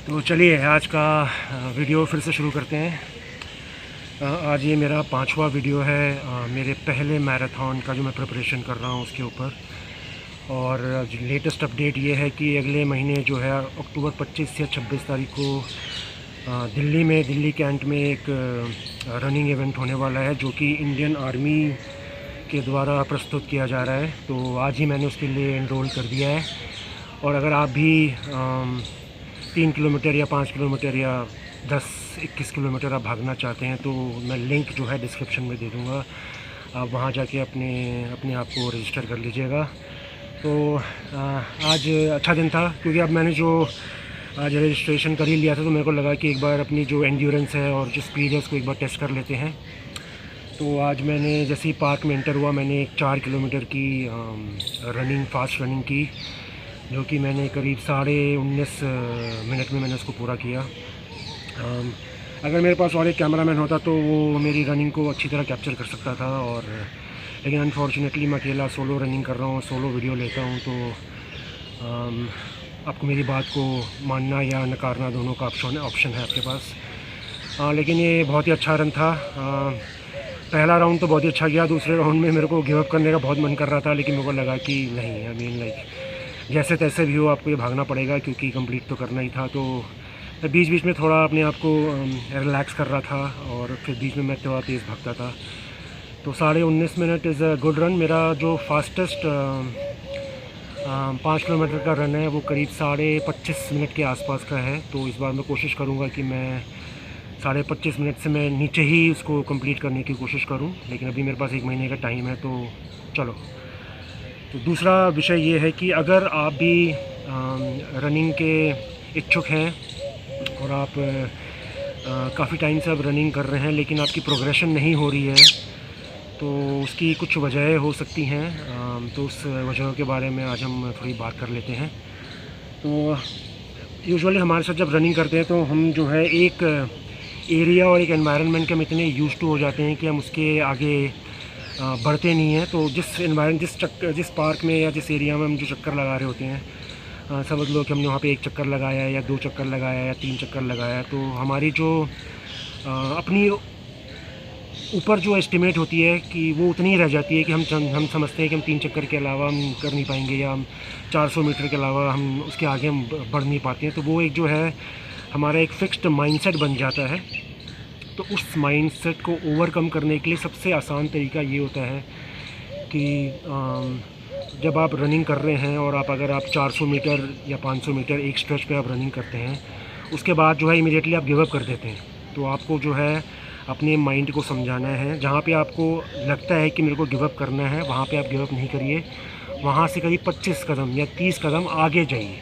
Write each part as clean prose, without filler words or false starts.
तो चलिए आज का वीडियो फिर से शुरू करते हैं। आज ये मेरा 5वां वीडियो है मेरे पहले मैराथन का जो मैं प्रिपरेशन कर रहा हूँ उसके ऊपर। और लेटेस्ट अपडेट ये है कि अगले महीने जो है अक्टूबर 25 या 26 तारीख को दिल्ली कैंट में एक रनिंग इवेंट होने वाला है जो कि इंडियन आर्मी के द्वारा प्रस्तुत किया जा रहा है। तो आज ही मैंने उसके लिए एनरोल कर दिया है। और अगर आप भी 3 किलोमीटर या 5 किलोमीटर या 10-21 किलोमीटर आप भागना चाहते हैं तो मैं लिंक जो है डिस्क्रिप्शन में दे दूँगा, आप वहाँ जाके अपने आप को रजिस्टर कर लीजिएगा। तो आज अच्छा दिन था क्योंकि अब मैंने जो आज रजिस्ट्रेशन कर ही लिया था तो मेरे को लगा कि एक बार अपनी जो एंड्योरेंस है और जो स्पीड है उसको एक बार टेस्ट कर लेते हैं। तो आज मैंने जैसे ही पार्क में एंटर हुआ मैंने एक 4 किलोमीटर की फास्ट रनिंग की, जो कि मैंने करीब 19.5 मिनट में मैंने उसको पूरा किया। अगर मेरे पास और एक कैमरामैन होता तो वो मेरी रनिंग को अच्छी तरह कैप्चर कर सकता था, और लेकिन अनफॉर्चुनेटली मैं अकेला सोलो रनिंग कर रहा हूँ, सोलो वीडियो लेता हूँ। तो आपको मेरी बात को मानना या नकारना दोनों का ऑप्शन है आपके पास। लेकिन ये बहुत ही अच्छा रन था। पहला राउंड तो बहुत ही अच्छा गया, दूसरे राउंड में मेरे को गिव अप करने का बहुत मन कर रहा था, लेकिन मेरे को लगा कि नहीं, जैसे तैसे भी हो आपको ये भागना पड़ेगा क्योंकि कंप्लीट तो करना ही था। तो बीच बीच में थोड़ा अपने आप को रिलैक्स कर रहा था और फिर बीच में मैं थोड़ा तेज़ भागता था। तो 19.5 minute is a good run. मेरा जो फास्टेस्ट 5 किलोमीटर का रन है वो करीब 25.5 मिनट के आसपास का है। तो इस बार मैं कोशिश करूँगा कि मैं 25.5 मिनट से मैं नीचे ही उसको कंप्लीट करने की कोशिश करूँ, लेकिन अभी मेरे पास 1 महीने का टाइम है। तो चलो। तो दूसरा विषय ये है कि अगर आप भी रनिंग के इच्छुक हैं और आप काफ़ी टाइम से अब रनिंग कर रहे हैं लेकिन आपकी प्रोग्रेशन नहीं हो रही है, तो उसकी कुछ वजहें हो सकती हैं। तो उस वजहों के बारे में आज हम थोड़ी बात कर लेते हैं। तो यूजुअली हमारे साथ जब रनिंग करते हैं तो हम जो है एक एरिया और एक एनवायरनमेंट के हम इतने यूज्ड टू हो जाते हैं कि हम उसके आगे बढ़ते नहीं हैं। तो जिस पार्क में या जिस एरिया में हम जो चक्कर लगा रहे होते हैं, समझ लो कि हमने वहाँ पे 1 चक्कर लगाया या 2 चक्कर लगाया या 3 चक्कर लगाया, तो हमारी जो अपनी ऊपर जो एस्टिमेट होती है कि वो उतनी ही रह जाती है कि हम समझते हैं कि हम 3 चक्कर के अलावा हम कर नहीं पाएंगे, या हम 400 मीटर के अलावा हम उसके आगे हम बढ़ नहीं पाते हैं। तो वो एक जो है हमारा एक फ़िक्स्ड माइंडसेट बन जाता है। तो उस माइंडसेट को ओवरकम करने के लिए सबसे आसान तरीका ये होता है कि जब आप रनिंग कर रहे हैं और अगर आप 400 मीटर या 500 मीटर एक स्ट्रेच पे आप रनिंग करते हैं, उसके बाद जो है इमीडिएटली आप गिव अप कर देते हैं। तो आपको जो है अपने माइंड को समझाना है, जहाँ पे आपको लगता है कि मेरे को गिव अप करना है वहाँ पे आप गिव अप नहीं करिए, वहाँ से करीब 25 कदम या 30 कदम आगे जाइए।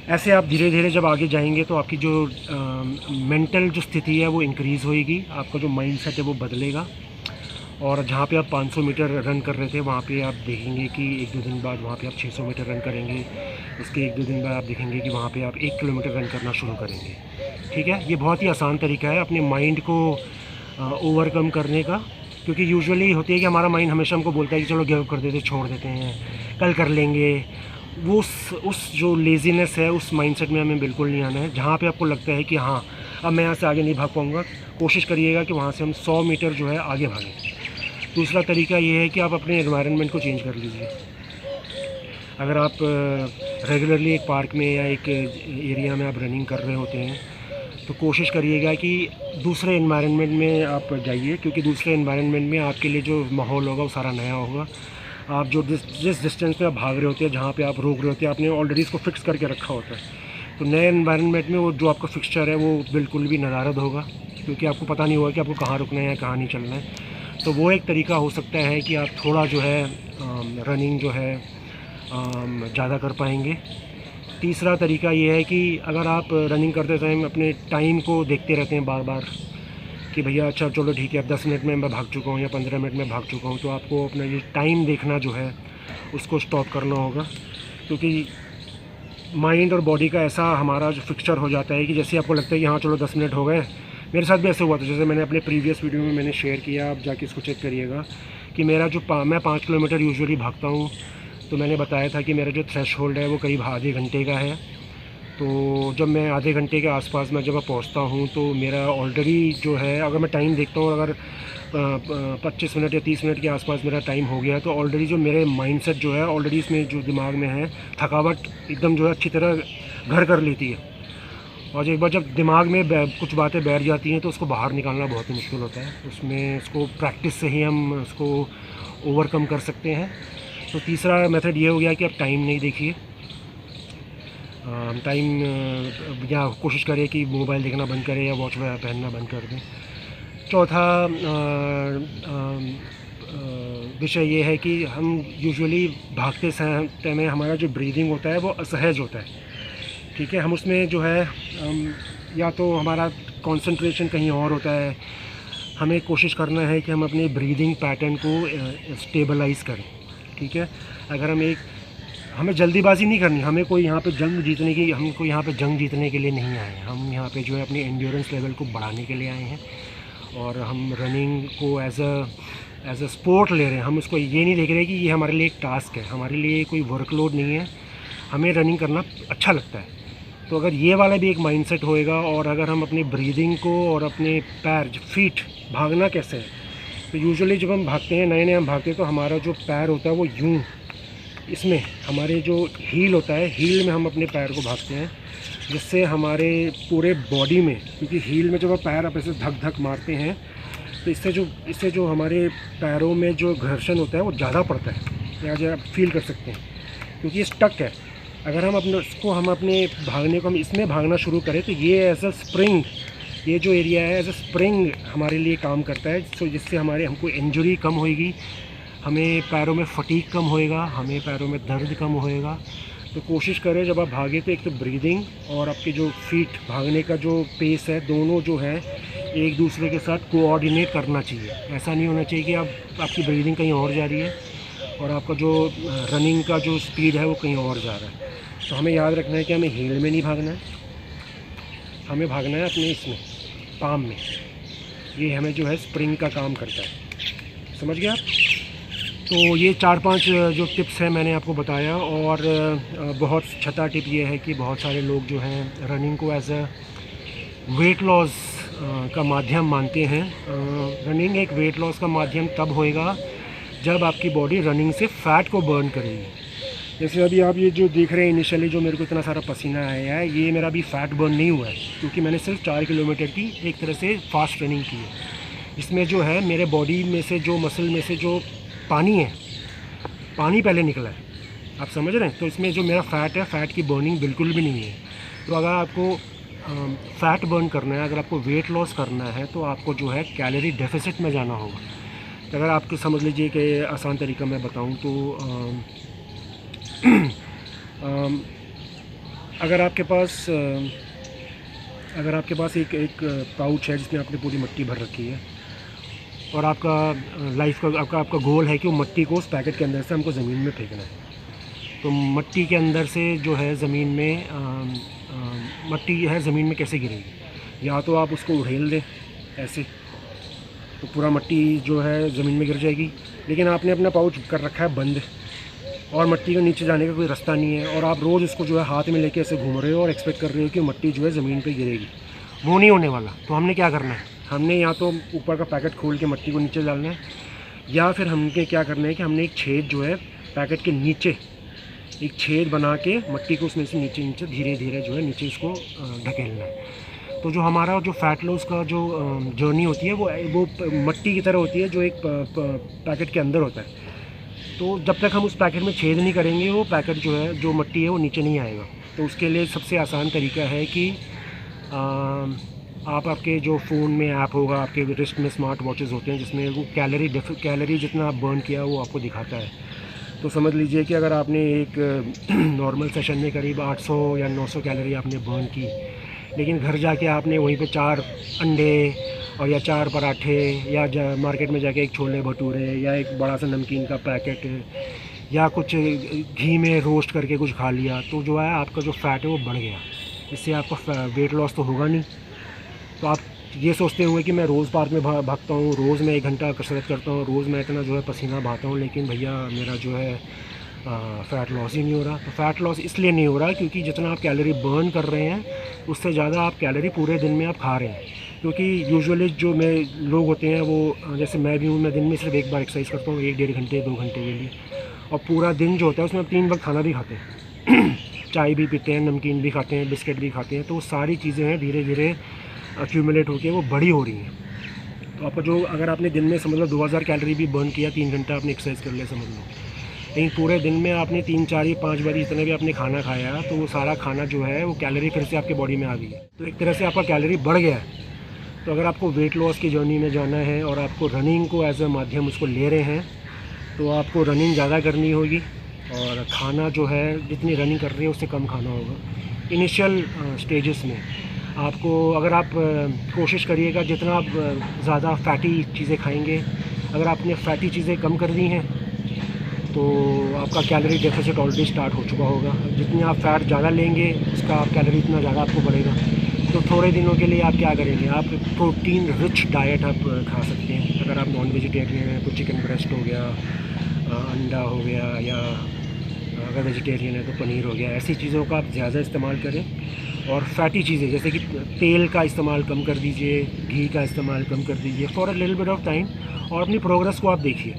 ऐसे आप धीरे धीरे जब आगे जाएंगे तो आपकी जो मेंटल जो स्थिति है वो इंक्रीज़ होएगी, आपका जो माइंडसेट है वो बदलेगा। और जहाँ पे आप 500 मीटर रन कर रहे थे वहाँ पे आप देखेंगे कि 1-2 दिन बाद वहाँ पे आप 600 मीटर रन करेंगे। उसके 1-2 दिन बाद आप देखेंगे कि वहाँ पे आप 1 किलोमीटर रन करना शुरू करेंगे। ठीक है, ये बहुत ही आसान तरीका है अपने माइंड को ओवरकम करने का, क्योंकि यूजुअली होती है कि हमारा माइंड हमेशा हमको बोलता है कि चलो गिव अप कर देते, छोड़ देते हैं, कल कर लेंगे। वो उस जो लेज़ीनेस है उस माइंडसेट में हमें बिल्कुल नहीं आना है। जहाँ पे आपको लगता है कि हाँ अब मैं यहाँ से आगे नहीं भाग पाऊँगा, कोशिश करिएगा कि वहाँ से हम 100 मीटर जो है आगे भागें। दूसरा तरीका ये है कि आप अपने एनवायरनमेंट को चेंज कर लीजिए। अगर आप रेगुलरली एक पार्क में या एक एरिया में आप रनिंग कर रहे होते हैं तो कोशिश करिएगा कि दूसरे एनवायरनमेंट में आप जाइए, क्योंकि दूसरे एनवायरनमेंट में आपके लिए जो माहौल होगा वो सारा नया होगा। आप जो जिस डिस्टेंस में आप भाग रहे होते हैं, जहाँ पे आप रोक रहे होते हैं, आपने ऑलरेडी इसको फिक्स करके रखा होता है। तो नए एनवायरनमेंट में वो जो आपका फिक्सचर है वो बिल्कुल भी नदारद होगा, क्योंकि आपको पता नहीं होगा कि आपको कहाँ रुकना है या कहाँ नहीं चलना है। तो वो एक तरीका हो सकता है कि आप थोड़ा जो है रनिंग जो है ज़्यादा कर पाएंगे। तीसरा तरीका ये है कि अगर आप रनिंग करते टाइम अपने टाइम को देखते रहते हैं बार बार कि भैया अच्छा चलो ठीक है अब 10 मिनट में मैं भाग चुका हूँ या 15 मिनट में भाग चुका हूँ, तो आपको अपना ये टाइम देखना जो है उसको स्टॉप करना होगा। क्योंकि माइंड और बॉडी का ऐसा हमारा जो फिक्सचर हो जाता है कि जैसे आपको लगता है कि हाँ चलो 10 मिनट हो गए। मेरे साथ भी ऐसे हुआ था, जैसे मैंने अपने प्रीवियस वीडियो में मैंने शेयर किया, आप जाके इसको चेक करिएगा कि मेरा जो मैं 5 किलोमीटर यूजुअली भागता हूँ, तो मैंने बताया था कि मेरा जो थ्रेश होल्ड है वो करीब आधे घंटे का है। तो जब मैं आधे घंटे के आसपास मैं जब पहुंचता हूं तो मेरा ऑलरेडी जो है, अगर मैं टाइम देखता हूं, अगर 25 मिनट या 30 मिनट के आसपास मेरा टाइम हो गया, तो ऑलरेडी जो मेरे माइंडसेट जो है ऑलरेडी इसमें जो दिमाग में है थकावट एकदम जो है अच्छी तरह घर कर लेती है। और एक बार जब दिमाग में कुछ बातें बैठ जाती हैं तो उसको बाहर निकालना बहुत ही मुश्किल होता है। उसमें उसको प्रैक्टिस से ही हम उसको ओवरकम कर सकते हैं। तो तीसरा मेथड ये हो गया कि आप टाइम नहीं देखिए, टाइम या कोशिश करें कि मोबाइल देखना बंद करें या वॉच पहनना बंद कर दें। चौथा विषय ये है कि हम यूजुअली भागते समय हमारा जो ब्रीदिंग होता है वो असहज होता है, ठीक है। हम उसमें जो है या तो हमारा कंसंट्रेशन कहीं और होता है। हमें कोशिश करना है कि हम अपने ब्रीदिंग पैटर्न को स्टेबलाइज़ करें, ठीक है। अगर हमें जल्दीबाजी नहीं करनी, हमको यहाँ पे जंग जीतने के लिए नहीं आए हैं। हम यहाँ पे जो है अपनी एंड्योरेंस लेवल को बढ़ाने के लिए आए हैं और हम रनिंग को एज अ स्पोर्ट ले रहे हैं। हम उसको ये नहीं देख रहे कि ये हमारे लिए एक टास्क है, हमारे लिए कोई वर्कलोड नहीं है, हमें रनिंग करना अच्छा लगता है। तो अगर ये वाला भी एक माइंडसेट होएगा और अगर हम अपने ब्रीदिंग को और अपने पैर फीट, भागना कैसे है, तो यूजुअली जब हम भागते हैं, नए हम भागते हैं, तो हमारा जो पैर होता है वो यूं, इसमें हमारे जो हील होता है, हील में हम अपने पैर को भागते हैं, जिससे हमारे पूरे बॉडी में, क्योंकि हील में जब आप पैर आप ऐसे धक धक मारते हैं तो इससे जो हमारे पैरों में जो घर्षण होता है वो ज़्यादा पड़ता है, या जो आप फील कर सकते हैं, क्योंकि ये स्टक है। अगर हम अपने भागने को हम इसमें भागना शुरू करें तो ये एज अ स्प्रिंग, ये जो एरिया है एज अ स्प्रिंग हमारे लिए काम करता है। सो जिससे हमको इंजरी कम होएगी, हमें पैरों में फटीग कम होएगा, हमें पैरों में दर्द कम होएगा। तो कोशिश करें जब आप भागें तो एक तो ब्रीदिंग और आपके जो फीट, भागने का जो पेस है, दोनों जो है एक दूसरे के साथ कोऑर्डिनेट करना चाहिए। ऐसा नहीं होना चाहिए कि आपकी ब्रीदिंग कहीं और जा रही है और आपका जो रनिंग का जो स्पीड है वो कहीं और जा रहा है। तो हमें याद रखना है कि हमें हील में नहीं भागना है, हमें भागना है अपने इसमें पाम में। ये हमें जो है स्प्रिंग का काम करता है, समझ गए आप। तो ये 4-5 जो टिप्स हैं मैंने आपको बताया। और बहुत छठा टिप ये है कि बहुत सारे लोग जो हैं रनिंग को एज अ वेट लॉस का माध्यम मानते हैं। रनिंग एक वेट लॉस का माध्यम तब होएगा जब आपकी बॉडी रनिंग से फ़ैट को बर्न करेगी। जैसे अभी आप ये जो देख रहे हैं, इनिशियली जो मेरे को इतना सारा पसीना आया है, ये मेरा अभी फ़ैट बर्न नहीं हुआ है, क्योंकि मैंने सिर्फ 4 किलोमीटर की एक तरह से फास्ट रनिंग की है। इसमें जो है मेरे बॉडी में से जो मसल में से जो पानी है, पानी पहले निकला है, आप समझ रहे हैं। तो इसमें जो मेरा फ़ैट है, फ़ैट की बर्निंग बिल्कुल भी नहीं है। तो अगर आपको फ़ैट बर्न करना है, अगर आपको वेट लॉस करना है, तो आपको जो है कैलोरी डेफिसिट में जाना होगा। तो अगर आपको समझ लीजिए कि आसान तरीका मैं बताऊं तो अगर आपके पास एक पाउच है जिसमें आपने पूरी मिट्टी भर रखी है और आपका गोल है कि वो मिट्टी को उस पैकेट के अंदर से हमको ज़मीन में फेंकना है। तो मिट्टी के अंदर से जो है ज़मीन में मिट्टी है ज़मीन में कैसे गिरेगी, या तो आप उसको उड़ेल दें ऐसे, तो पूरा मिट्टी जो है ज़मीन में गिर जाएगी। लेकिन आपने अपना पाउच कर रखा है बंद और मिट्टी के नीचे जाने का कोई रास्ता नहीं है, और आप रोज़ उसको जो है हाथ में लेके ऐसे घूम रहे हो और एक्सपेक्ट कर रहे हो कि मिट्टी जो है ज़मीन पे गिरेगी, वो नहीं होने वाला। तो हमने क्या करना है, हमने या तो ऊपर का पैकेट खोल के मिट्टी को नीचे डालना है, या फिर हमने क्या करना है कि हमने एक छेद जो है पैकेट के नीचे एक छेद बना के मिट्टी को उसमें से नीचे धीरे धीरे जो है नीचे इसको ढकेलना है। तो जो हमारा जो फ़ैट लॉस का जो जर्नी होती है वो मिट्टी की तरह होती है जो एक पैकेट के अंदर होता है। तो जब तक हम उस पैकेट में छेद नहीं करेंगे, वो पैकेट जो है, जो मिट्टी है, वो नीचे नहीं आएगा। तो उसके लिए सबसे आसान तरीका है कि आप आपके जो फ़ोन में ऐप होगा, आपके रिस्ट में स्मार्ट वॉचेस होते हैं जिसमें वो कैलोरी जितना आप बर्न किया वो आपको दिखाता है। तो समझ लीजिए कि अगर आपने एक नॉर्मल सेशन में करीब 800 या 900 कैलोरी आपने बर्न की, लेकिन घर जाके आपने वहीं पे 4 अंडे और या 4 पराठे या मार्केट में जाके एक छोले भटूरे या एक बड़ा सा नमकीन का पैकेट या कुछ घी में रोस्ट करके कुछ खा लिया, तो जो है आपका जो फ़ैट है वो बढ़ गया। इससे आपका वेट लॉस तो होगा नहीं। तो आप ये सोचते हुए कि मैं रोज़ पार्क में भागता हूँ, रोज़ मैं 1 घंटा कसरत करता हूँ, रोज़ मैं इतना जो है पसीना बहाता हूँ, लेकिन भैया मेरा जो है फ़ैट लॉस ही नहीं हो रहा। तो फ़ैट लॉस इसलिए नहीं हो रहा क्योंकि जितना आप कैलोरी बर्न कर रहे हैं उससे ज़्यादा आप कैलोरी पूरे दिन में आप खा रहे हैं। क्योंकि यूजुअली जो लोग होते हैं वो, जैसे मैं भी हूँ, मैं दिन में सिर्फ एक बार एक्सरसाइज करता हूँ, 1 डेढ़ घंटे 2 घंटे के लिए, और पूरा दिन जो होता है उसमें आप 3 वक्त खाना भी खाते हैं चाय भी पीते हैं, नमकीन भी खाते हैं, बिस्किट भी खाते हैं। तो वो सारी चीज़ें हैं धीरे धीरे एक्यूमुलेट होकर वो बड़ी हो रही हैं। तो आपको जो, अगर आपने दिन में समझ लो 2000 कैलोरी भी बर्न किया, 3 घंटा आपने एक्सरसाइज कर लिया समझ लो, लेकिन पूरे दिन में आपने 3 4 या 5 बार जितने भी आपने खाना खाया, तो वो सारा खाना जो है वो कैलोरी फिर से आपके बॉडी में आ गई है। तो एक तरह से आपका कैलोरी बढ़ गया है। तो अगर आपको वेट लॉस की जर्नी में जाना है और आपको रनिंग को एज अ माध्यम उसको ले रहे हैं, तो आपको रनिंग ज़्यादा करनी होगी और खाना जो है जितनी रनिंग कर रही है उससे कम खाना होगा इनिशियल स्टेजेस में। आपको, अगर आप कोशिश करिएगा जितना आप ज़्यादा फैटी चीज़ें खाएंगे, अगर आपने फैटी चीज़ें कम कर दी हैं तो आपका कैलोरी डेफिसिट ऑलरेडी स्टार्ट हो चुका होगा। जितनी आप फ़ैट ज़्यादा लेंगे उसका आप कैलोरी इतना ज़्यादा आपको बढ़ेगा। तो थोड़े दिनों के लिए आप क्या करेंगे, आप प्रोटीन रिच डाइट आप खा सकते हैं। अगर आप नॉन वेजिटेरियन हैं तो चिकन ब्रेस्ट हो गया, अंडा हो गया, या अगर वेजिटेरियन है तो पनीर हो गया। ऐसी चीज़ों का आप ज़्यादा इस्तेमाल करें। और फैटी चीज़ें जैसे कि तेल का इस्तेमाल कम कर दीजिए, घी का इस्तेमाल कम कर दीजिए for a little bit of time. और अपनी प्रोग्रेस को आप देखिए,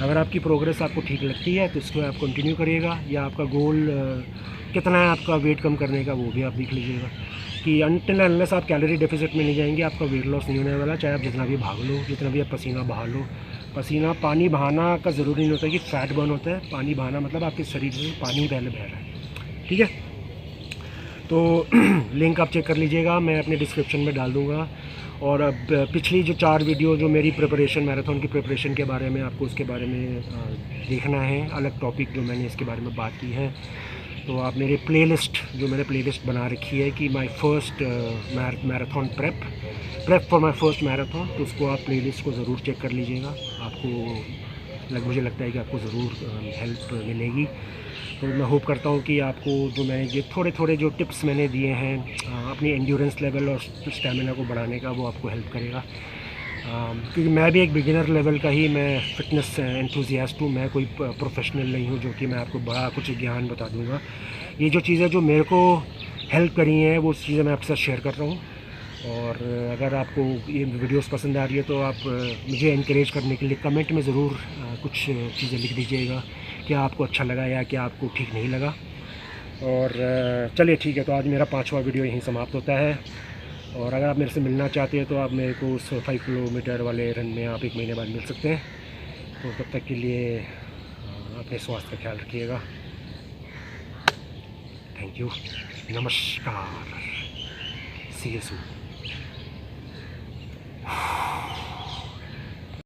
अगर आपकी प्रोग्रेस आपको ठीक लगती है तो इसको आप कंटिन्यू करिएगा। या आपका गोल कितना है आपका वेट कम करने का, वो भी आप देख लीजिएगा कि अनटिल अनलेस आप कैलोरी डेफिसिट में नहीं जाएंगे आपका वेट लॉस नहीं होने वाला। चाहे आप जितना भी भाग लो, जितना भी आप पसीना बहा लो। पसीना, पानी बहाना का ज़रूरी नहीं होता कि फ़ैट बर्न होता है। पानी बहाना मतलब आपके शरीर से पानी पहले बह रहा है, ठीक है। तो लिंक आप चेक कर लीजिएगा, मैं अपने डिस्क्रिप्शन में डाल दूँगा। और अब पिछली जो 4 वीडियो जो मेरी प्रिपरेशन, मैराथन की प्रिपरेशन के बारे में, आपको उसके बारे में देखना है, अलग टॉपिक जो मैंने इसके बारे में बात की है, तो आप मेरे प्लेलिस्ट, जो मैंने प्लेलिस्ट बना रखी है कि my first marathon prep for my first marathon, तो उसको आप प्लेलिस्ट को ज़रूर चेक कर लीजिएगा। आपको मुझे लगता है कि आपको ज़रूर हेल्प मिलेगी। तो मैं होप करता हूँ कि आपको जो मैंने ये थोड़े थोड़े जो टिप्स मैंने दिए हैं अपनी एंड्योरेंस लेवल और स्टेमिना को बढ़ाने का, वो आपको हेल्प करेगा। क्योंकि मैं भी एक बिगिनर लेवल का ही मैं फ़िटनेस एंथुसियास्ट हूँ। मैं कोई प्रोफेशनल नहीं हूँ जो कि मैं आपको बड़ा कुछ ज्ञान बता दूँगा। ये जो चीज़ें जो मेरे को हेल्प करी हैं वो चीज़ें मैं आपके साथ शेयर कर रहा हूँ। और अगर आपको ये वीडियोस पसंद आ रही है तो आप मुझे इनकरेज करने के लिए कमेंट में ज़रूर कुछ चीज़ें लिख दीजिएगा, क्या आपको अच्छा लगा या क्या आपको ठीक नहीं लगा। और चलिए ठीक है, तो आज मेरा 5वां वीडियो यहीं समाप्त होता है। और अगर आप मेरे से मिलना चाहते हैं तो आप मेरे को उस 5 किलोमीटर वाले रन में आप 1 महीने बाद मिल सकते हैं। तो तब तक के लिए अपने स्वास्थ्य का ख्याल रखिएगा। थैंक यू, नमस्कार, सी यू सून।